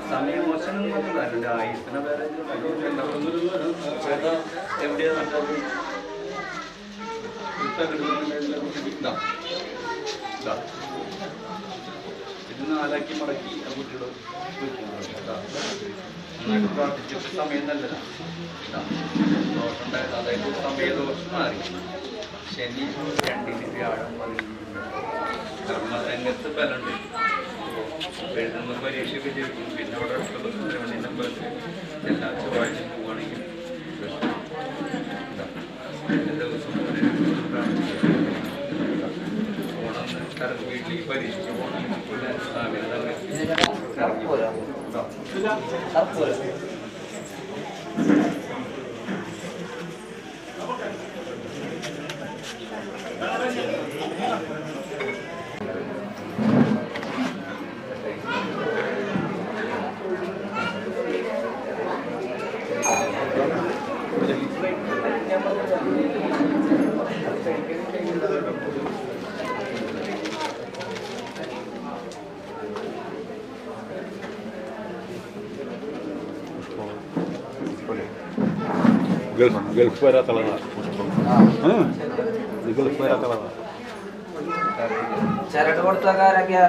സമയം മോശം നോക്കുന്നതല്ല ആയുസിനെ വേറെ ചേട്ടാ എവിടെയാ നട്ടത് ഇത് നാലാക്കി മടക്കി ആ കുട്ടിയോട് നന്നായിട്ട് പ്രാർത്ഥിച്ചിട്ട് സമയം നല്ലതാണ് ദോഷം ഉണ്ടായത് അതായത് സമയദോഷം മാറി ശനി 2 വ്യാഴം 11 കർമ്മരംഗത്ത് ബലമുണ്ട് എഴുതുന്ന പരീക്ഷയൊക്കെ ചെയ്യും പിന്നെ അവിടെ അടുത്തുള്ള സുബ്രഹ്മണ്യ നമ്പറിൽ എല്ലാ ചൊവ്വാഴ്ച പോവുകയാണെങ്കിൽ ദിവസം ഓണം വീട്ടിലേക്ക് പരീക്ഷയ്ക്ക് പോകണമെങ്കിൽ ഗൾഫ് വരാത്തുള്ളതാണ് ഗൾഫ് വരാത്തുള്ളതാണ് ചരട് കൊടുത്തക്കാരൊക്കെയാ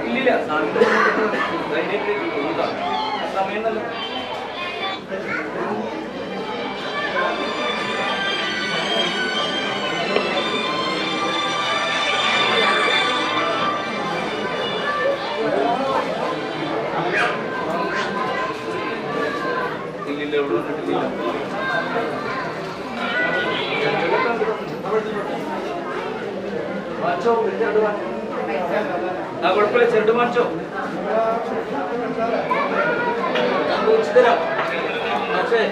ഇല്ലില്ല സമയം നല്ല ഇല്ലില്ല എവിടെ വന്നിട്ടില്ല ആ കുഴപ്പമില്ല ചെറുത് മാറ്റോ തരാം പക്ഷേ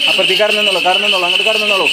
അപ്പുറത്തേക്ക് കടന്നോളൂ അങ്ങോട്ട് കടന്നോളൂ.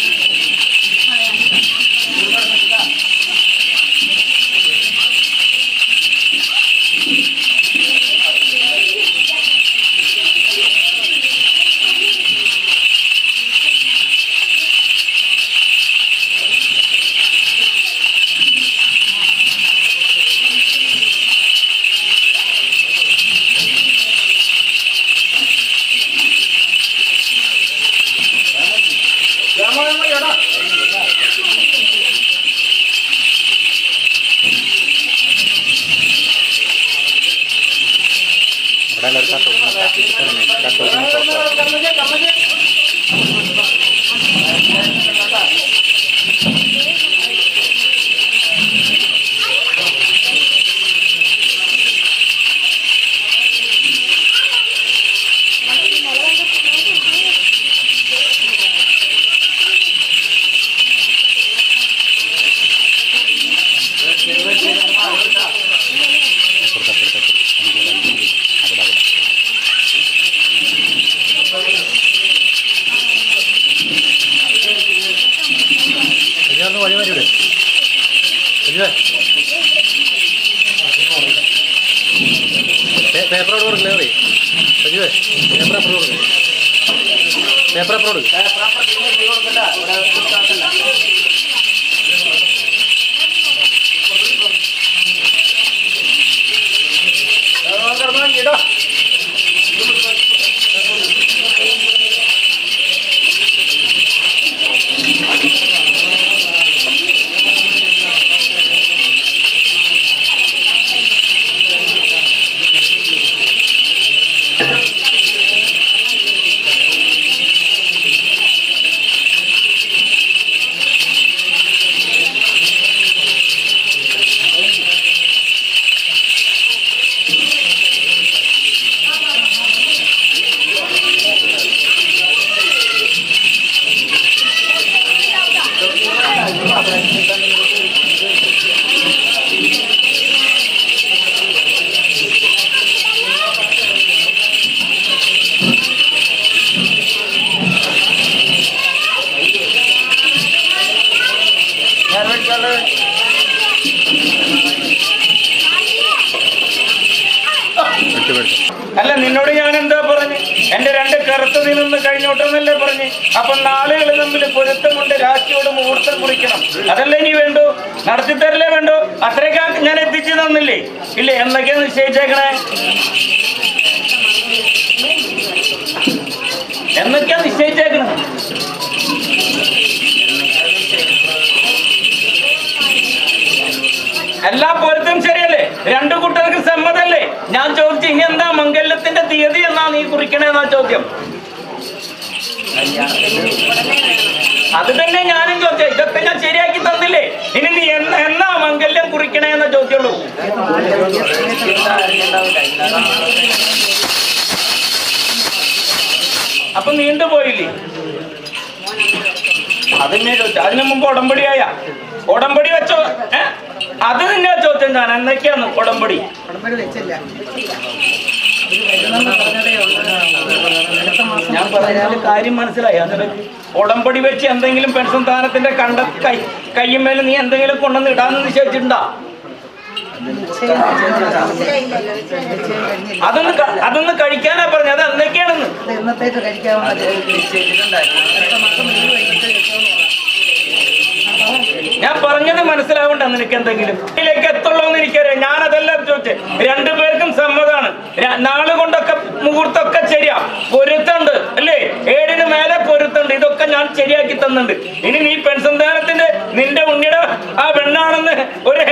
പേപ്പർ കൊടുക്കില്ലേ? പേപ്പർ അപ്രോഡ് കൊടുക്കും. പേപ്പർ അപ്രോഡ് അല്ല, നിന്നോട് ഞാൻ എന്താ പറഞ്ഞു? എന്റെ രണ്ട് കറുത്തതിൽ നിന്ന് കഴിഞ്ഞോട്ടെന്നല്ലേ പറഞ്ഞ്. അപ്പൊ നാളുകൾ തമ്മിൽ പൊരുത്തമുണ്ട്, രാശിയോട് മുഹൂർത്തം കുറിക്കണം. അതല്ലേ ഇനി വേണ്ടു, നടത്തിത്തരല്ലേ വേണ്ടു. അത്രയൊക്കെ ഞാൻ എത്തിച്ചു തന്നില്ലേ? ഇല്ലേ? എന്നൊക്കെയാ നിശ്ചയിച്ചേക്കണേ? എന്നൊക്കെയാ നിശ്ചയിച്ചേക്കണേ? എല്ലാ പൊരുത്തം ശരിയല്ലേ? രണ്ടു കുട്ടികൾക്ക് സമ്മതല്ലേ? ഞാൻ ചോദിച്ചു, ഇനി എന്താ മംഗല്യത്തിന്റെ തീയതി എന്നാ നീ കുറിക്കണേന്നാ ചോദ്യം. അത് തന്നെ ഞാനും ചോദിച്ചേ. ഇതൊക്കെ ഞാൻ ശരിയാക്കി തന്നില്ലേ? ഇനി നീ എന്നാ മംഗല്യം കുറിക്കണേന്ന ചോദ്യമുള്ളൂ. അപ്പൊ നീണ്ടുപോയില്ലേ? അതിനെ ചോദിച്ചു. അതിനു മുമ്പ് ഉടമ്പടി വെച്ചോ? അത് തന്നെ ചോദ്യം. ഞാൻ എന്നൊക്കെയാണ് ഉടമ്പടി? ഞാൻ പറഞ്ഞ കാര്യം മനസ്സിലായി. അതിന് ഉടമ്പടി വെച്ച് എന്തെങ്കിലും പെൻഷൻ സ്ഥാനത്തിന്റെ കയ്യുമേൽ നീ എന്തെങ്കിലും കൊണ്ടുവന്ന് ഇടാന്ന് നിശ്ചയിച്ചിട്ടുണ്ടാ? അതൊന്ന് കഴിക്കാനാ പറഞ്ഞത്. അത് എന്തൊക്കെയാണെന്ന് ഞാൻ പറഞ്ഞത് മനസ്സിലാവണ്ട നിനക്ക്? എന്തെങ്കിലും ഇതിലേക്ക് എത്തുള്ളൂന്ന് എനിക്കറിയാം. ഞാനതെല്ലാം ചോദിച്ചേ. രണ്ടുപേർക്കും സമ്മതമാണ്. നാളുകൊണ്ടൊക്കെ മുഹൂർത്തൊക്കെ ശരിയാ. പൊരുത്തുണ്ട് അല്ലേ? 7 മേലെ പൊരുത്തം കൊടുത്തിട്ടുണ്ട്. ഇതൊക്കെ ഞാൻ ശരിയാക്കി തന്നിട്ടുണ്ട്. ഇനി നീ പെൺസന്താനത്തിന്റെ നിന്റെ ഉണ്ണിയുടെ ആ പെണ്ണാണെന്ന് ഒരു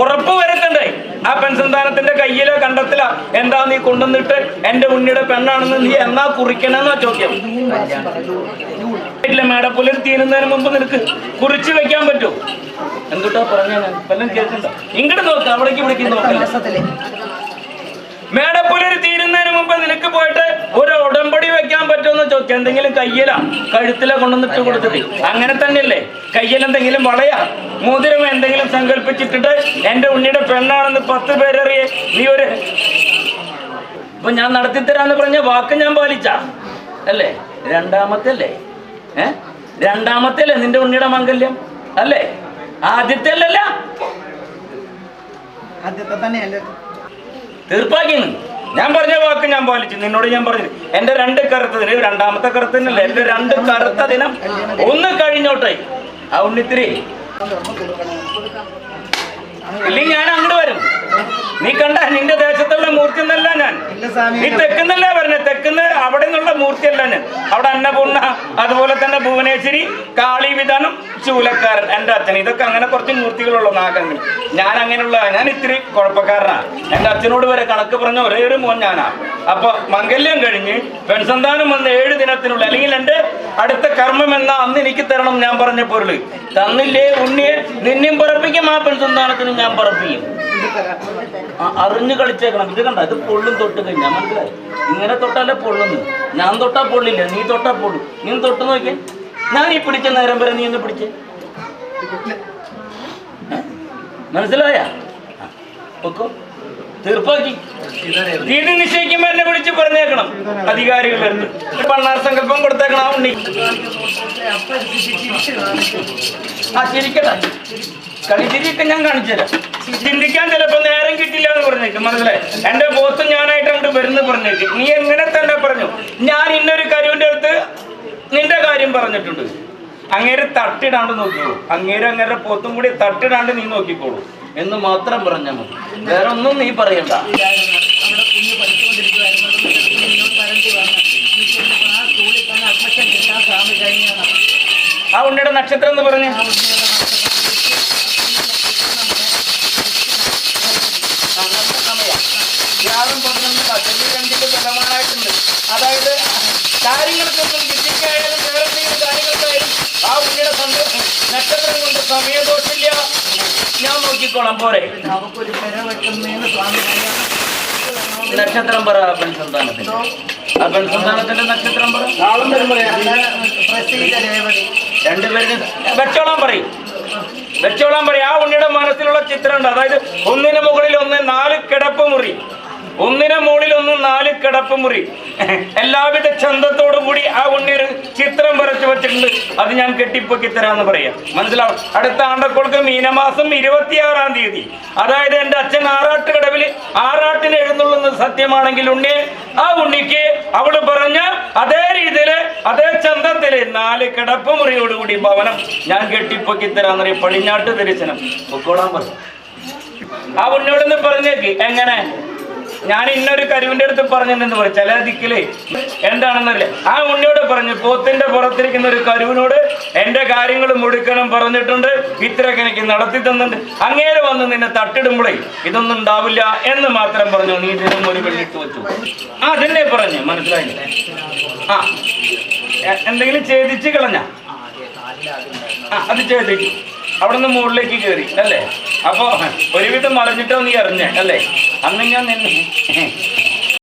ഉറപ്പ് വരുത്തണ്ടേ? ആ പെൺസന്താനത്തിന്റെ കയ്യിലോ കണ്ടത്തിലോ എന്താ നീ കൊണ്ടുവന്നിട്ട് എന്റെ ഉണ്ണിയുടെ പെണ്ണാണെന്ന് നീ എന്നാ കുറിക്കണമെന്നാ ചോദ്യം. മേടപ്പുലർ തീരുന്നതിന് മുമ്പ് നിനക്ക് കുറിച്ച് വെക്കാൻ പറ്റൂ? എന്തുട്ടാ പറഞ്ഞ വല്ലതും കേൾക്കണ്ട. ഇങ്ങോട്ട് നോക്കാം, അവിടേക്ക് ഇവിടേക്ക് നോക്കല്ലേ. മേടപ്പുലർ തീരുന്നതിന് മുമ്പ് നിനക്ക് പോയിട്ട് ഒരു ഉടമ്പടി വെക്കാൻ പറ്റുമെന്ന് ചോദിക്കാം. എന്തെങ്കിലും കയ്യില കഴുത്തില കൊണ്ടുവന്നിട്ട് കൊടുത്തിട്ട് അങ്ങനെ തന്നെയല്ലേ? കയ്യിൽ എന്തെങ്കിലും വളയാ മോതിരം എന്തെങ്കിലും സങ്കല്പിച്ചിട്ടിട്ട് എന്റെ ഉണ്ണിയുടെ പെണ്ണാണെന്ന് 10 പേരറിയേ നീ ഒരു ഇപ്പൊ ഞാൻ നടത്തിത്തരാന്ന് പറഞ്ഞ വാക്ക് ഞാൻ പാലിച്ച അല്ലേ? രണ്ടാമത്തെ അല്ലേ? രണ്ടാമത്തെ അല്ലേ നിന്റെ ഉണ്ണിയുടെ മംഗല്യം അല്ലേ? ആദ്യത്തെ അല്ലല്ല, ആദ്യത്തെ തന്നെയല്ലേ? തീർപ്പാക്കിന്ന് ഞാൻ പറഞ്ഞ വാക്ക് ഞാൻ പാലിച്ചു. നിന്നോട് ഞാൻ പറഞ്ഞു എന്റെ 2 കറുത്ത ദിനം, രണ്ടാമത്തെ കറുത്തതിനല്ലേ, എന്റെ 2 കറുത്ത ദിനം ഒന്ന് കഴിഞ്ഞോട്ടെ. ആ ഉണ്ണിത്തിരി ഇല്ലെങ്കിൽ ഞാൻ അങ്ങോട്ട് വരും. നീ കണ്ട നിന്റെ ദേശത്തുള്ള മൂർത്തി എന്നല്ല ഞാൻ, നീ തെക്കുന്നല്ല പറഞ്ഞ തെക്കുന്ന അവിടെ നിന്നുള്ള മൂർത്തിയല്ല ഞാൻ. അവിടെ അന്നപൂർണ, അതുപോലെ തന്നെ ഭുവനേശ്വരി, കാളി വിധാനം, ശൂലക്കാരൻ, എൻ്റെ അച്ഛൻ, ഇതൊക്കെ അങ്ങനെ കുറച്ച് മൂർത്തികളുള്ള നാഗങ്ങൾ. ഞാൻ അങ്ങനെയുള്ള, ഞാൻ ഇത്തിരി കുഴപ്പക്കാരനാണ്. എൻ്റെ അച്ഛനോട് വരെ കണക്ക് പറഞ്ഞ ഒരേ ഒരു മോൻ ഞാനാ. അപ്പൊ മംഗല്യം കഴിഞ്ഞ് പെൺസന്താനം വന്ന് 7 ദിനത്തിനുള്ള അല്ലെങ്കിൽ എൻ്റെ അടുത്ത കർമ്മം എന്നാ അന്ന് എനിക്ക് തരണം ഞാൻ പറഞ്ഞ പൊരുള് തന്നില്ലേ ഉണ്ണിയെ നിന്നെയും പറപ്പിക്കും, ആ പെൺസന്താനത്തിനും ഞാൻ പറപ്പിക്കും. അറിഞ്ഞു കളിച്ചേക്കണം. ഇത് കണ്ട, ഇത് പൊള്ളും തൊട്ട് കഴിഞ്ഞാൽ മനസ്സിലായി. ഇങ്ങനെ തൊട്ടാലേ പൊള്ളുന്നു. ഞാൻ തൊട്ടാ പൊള്ളില്ല, നീ തൊട്ടാ പൊള്ളും. നീ തൊട്ട് നോക്കി, ഞാൻ ഈ പിടിച്ച നേരം വരെ നീ ഒന്ന് പിടിച്ചേ. മനസ്സിലായ? ഒക്കോ തീർപ്പാക്കി. തീയതി നിശ്ചയിക്കുമ്പോ എന്നെ വിളിച്ച് പറഞ്ഞേക്കണം അധികാരികളുടെ അടുത്ത്. പണ്ണാർ സങ്കല്പം കൊടുത്തേക്കണം ആ ഉണ്ണി. ആ ചിരിക്കട്ടെ, കളിച്ചിരിയൊക്കെ ഞാൻ കാണിച്ചുതരാം. ചിന്തിക്കാൻ ചിലപ്പോ നേരം കിട്ടില്ല എന്ന് പറഞ്ഞേക്കും. മനസ്സിലായി? എന്റെ ബോസ് ഞാനായിട്ട് അങ്ങോട്ട് വരുന്ന പറഞ്ഞേക്കും. നീ എങ്ങനെ തന്നെ പറഞ്ഞു ഞാൻ ഇന്നൊരു കരുവിന്റെ അടുത്ത് നിന്റെ കാര്യം പറഞ്ഞിട്ടുണ്ട്. അങ്ങേര് തട്ടിടാണ്ട് നോക്കിക്കോളൂ. അങ്ങേരെ പോത്തും കൂടി തട്ടിടാണ്ട് നീ നോക്കിക്കോളൂ എന്ന് മാത്രം പറഞ്ഞാൽ മതി. വേറെ ഒന്നും നീ പറയണ്ട. ആ ഉണ്ണിയുടെ നക്ഷത്രം എന്ന് പറഞ്ഞ വ്യാഴം 11 ബലമാനായിട്ടുണ്ട്. അതായത് കാര്യങ്ങൾക്കൊന്നും വിദ്യക്കായാലും വേറെ എന്തെങ്കിലും കാര്യങ്ങൾക്കായാലും ആ ഉണ്ണിയുടെ നക്ഷത്രം കൊണ്ട് സമയദോഷില്ല. ഞാൻ നോക്കിക്കോളാം, പോരെ? നക്ഷത്രം പറ പെൺസന്താനത്തിന്റെ. ആ പെൺസന്താനത്തിന്റെ നക്ഷത്രം പറ. 2 പേര് വെച്ചോളാൻ പറയും, വെച്ചോളാൻ പറയും. ആ ഉണ്ണിയുടെ മനസ്സിലുള്ള ചിത്രം ഉണ്ട്. അതായത് ഒന്നിന് മുകളിൽ 4 കിടപ്പ് മുറി, ഒന്നിന് മുകളിൽ 4 കിടപ്പ് മുറി, എല്ലാവിധ ചന്തത്തോടും കൂടി ആ ഉണ്ണി ഒരു ചിത്രം വരച്ചു വെച്ചിട്ടുണ്ട്. അത് ഞാൻ കെട്ടിപ്പൊക്കി തരാന്ന് പറയാം. മനസ്സിലാവും? അടുത്ത ആണ്ടക്കോൾക്ക് മീനമാസം 26-ാം തീയതി, അതായത് എൻ്റെ അച്ഛൻ ആറാട്ടുകടവിൽ ആറാട്ടിന് എഴുന്നള്ളുന്നത് സത്യമാണെങ്കിൽ ഉണ്ണിയെ, ആ ഉണ്ണിക്ക് അവള് പറഞ്ഞ അതേ രീതിയില് അതേ ചന്തത്തില് 4 കിടപ്പ് മുറിയോടുകൂടി ഭവനം ഞാൻ കെട്ടിപ്പൊക്കി തരാന്ന് പറയും. പടിഞ്ഞാട്ട് ദർശനം പൊക്കോളാൻ പറയും. ആ ഉണ്ണിയോടൊന്ന് പറഞ്ഞേക്ക്. എങ്ങനെ? ഞാൻ ഇന്നൊരു കരുവിന്റെ അടുത്ത് പറഞ്ഞെന്ന് പറയും. ചില ദിക്കില് എന്താണെന്നറിയില്ല. ആ ഉണ്ണിയോട് പറഞ്ഞു, പോത്തിന്റെ പുറത്തിരിക്കുന്ന ഒരു കരുവിനോട് എന്റെ കാര്യങ്ങൾ മുടുക്കണം പറഞ്ഞിട്ടുണ്ട്, ഇത്രയൊക്കെ എനിക്ക് നടത്തി തന്നിട്ടുണ്ട്. അങ്ങേര് വന്ന് നിന്നെ തട്ടിടുമ്പോഴേ ഇതൊന്നും ഉണ്ടാവില്ല എന്ന് മാത്രം പറഞ്ഞു. നീ ഇതിനും ഒരു വെള്ളിട്ട് വെച്ചു. ആ അതെന്നെ പറഞ്ഞു. മനസ്സിലായില്ലേ? ആ എന്തെങ്കിലും ഛേദിച്ച് കളഞ്ഞ അത് ഛേദിച്ചു. അവിടെ നിന്ന് മുകളിലേക്ക് കയറി അല്ലേ? അപ്പൊ ഒരുവിധം മറിഞ്ഞിട്ടോ നീ അറിഞ്ഞേ അല്ലേ? അന്ന് ഞാൻ നിന്നെ